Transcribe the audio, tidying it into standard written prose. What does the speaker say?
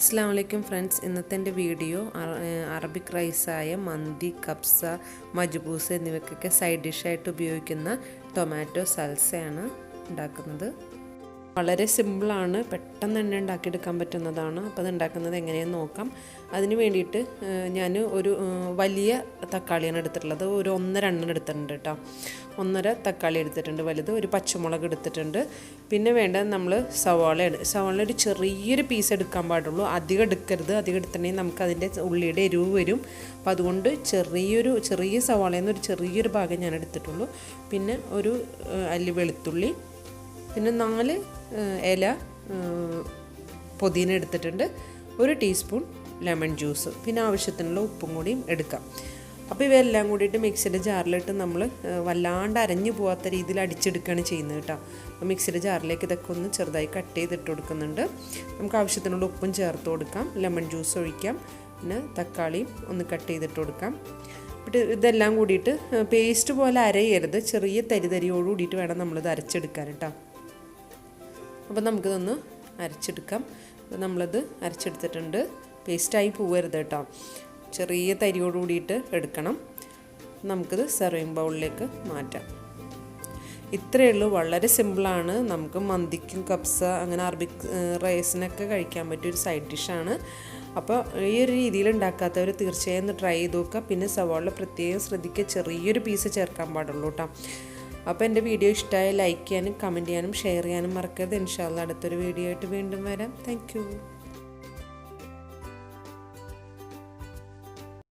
Assalamu alaikum friends. ഇന്നത്തെ എൻ്റെ video Arabic റൈസായ മന്തി, കബ്സ, majboos എന്നിവയ്ക്കൊക്കെ side ഡിഷായിട്ട് ഉപയോഗിക്കുന്ന ടൊമാറ്റോ സൽസയാണ് ഉണ്ടാക്കുന്നത്. വളരെ സിമ്പിളാണ്, പെട്ടെന്ന് തന്നെ ഉണ്ടാക്കിയെടുക്കാൻ പറ്റുന്നതാണ്. അപ്പോൾ അത് ഉണ്ടാക്കുന്നത് എങ്ങനെയെന്ന് നോക്കാം. അതിന് വേണ്ടിയിട്ട് ഞാൻ ഒരു വലിയ തക്കാളിയാണ് എടുത്തിട്ടുള്ളത്. ഒരു 1-2 എടുത്തിട്ടുണ്ട് കേട്ടോ. 1.5 തക്കാളി എടുത്തിട്ടുണ്ട് വലുത്, ഒരു പച്ചമുളക് എടുത്തിട്ടുണ്ട്. പിന്നെ വേണ്ടത് നമ്മൾ സവാള ഒരു ചെറിയൊരു പീസ് എടുക്കാൻ പാടുള്ളൂ, അധികം എടുക്കരുത്. അധികം എടുത്തിട്ടുണ്ടെങ്കിൽ നമുക്ക് അതിൻ്റെ ഉള്ളിയുടെ എരിവ് വരും. അപ്പോൾ അതുകൊണ്ട് ചെറിയ സവാളയിൽ നിന്ന് ഒരു ചെറിയൊരു ഭാഗം ഞാൻ എടുത്തിട്ടുള്ളൂ. പിന്നെ ഒരു അല്ലി വെളുത്തുള്ളി, പിന്നെ 4 ഇല പുതിന എടുത്തിട്ടുണ്ട്, 1 ടീസ്പൂൺ ലെമൺ ജ്യൂസ്, പിന്നെ ആവശ്യത്തിനുള്ള ഉപ്പും കൂടിയും എടുക്കാം. അപ്പോൾ ഇവയെല്ലാം കൂടിയിട്ട് മിക്സിയുടെ ജാറിലിട്ട് നമ്മൾ വല്ലാണ്ട് അരഞ്ഞു പോകാത്ത രീതിയിൽ അടിച്ചെടുക്കുകയാണ് ചെയ്യുന്നത് കേട്ടോ. അപ്പോൾ മിക്സിയുടെ ജാറിലേക്ക് ഇതൊക്കെ ഒന്ന് ചെറുതായി കട്ട് ചെയ്തിട്ട് കൊടുക്കുന്നുണ്ട്. നമുക്ക് ആവശ്യത്തിനുള്ള ഉപ്പും ചേർത്ത് കൊടുക്കാം, ലെമൺ ജ്യൂസ് ഒഴിക്കാം, പിന്നെ തക്കാളിയും ഒന്ന് കട്ട് ചെയ്തിട്ട് കൊടുക്കാം. എന്നിട്ട് ഇതെല്ലാം കൂടിയിട്ട് പേസ്റ്റ് പോലെ അരയരുത്, ചെറിയ തരിയോട് കൂടിയിട്ട് വേണം നമ്മളിത് അരച്ചെടുക്കാൻ കേട്ടോ. അപ്പോൾ നമുക്കിതൊന്ന് അരച്ചെടുക്കാം. അപ്പോൾ നമ്മളത് അരച്ചെടുത്തിട്ടുണ്ട്. പേസ്റ്റായി പോകരുത് കേട്ടോ, ചെറിയ തരിയോട് കൂടിയിട്ട് എടുക്കണം. നമുക്കിത് സെർവിങ് ബൗളിലേക്ക് മാറ്റാം. ഇത്രയേ ഉള്ളൂ, വളരെ സിമ്പിളാണ്. നമുക്ക് മന്തിക്കും കബ്സ അങ്ങനെ അറബിക് റൈസിനൊക്കെ കഴിക്കാൻ പറ്റിയ ഒരു സൈഡ് ഡിഷാണ്. അപ്പോൾ ഈ ഒരു രീതിയിൽ ഉണ്ടാക്കാത്തവർ തീർച്ചയായും ഒന്ന് ട്രൈ ചെയ്ത് നോക്കുക. പിന്നെ സവാള പ്രത്യേകം ശ്രദ്ധിക്കുക, ചെറിയൊരു പീസ് ചേർക്കാൻ പാടുള്ളൂ കേട്ടോ. അപ്പോൾ എൻ്റെ വീഡിയോ ഇഷ്ടമായി ലൈക്ക് ചെയ്യാനും കമൻറ്റ് ചെയ്യാനും ഷെയർ ചെയ്യാനും മറക്കരുത്. ഇൻഷാ അല്ലാഹ് അടുത്തൊരു വീഡിയോ ആയിട്ട് വീണ്ടും വരാം. Thank you.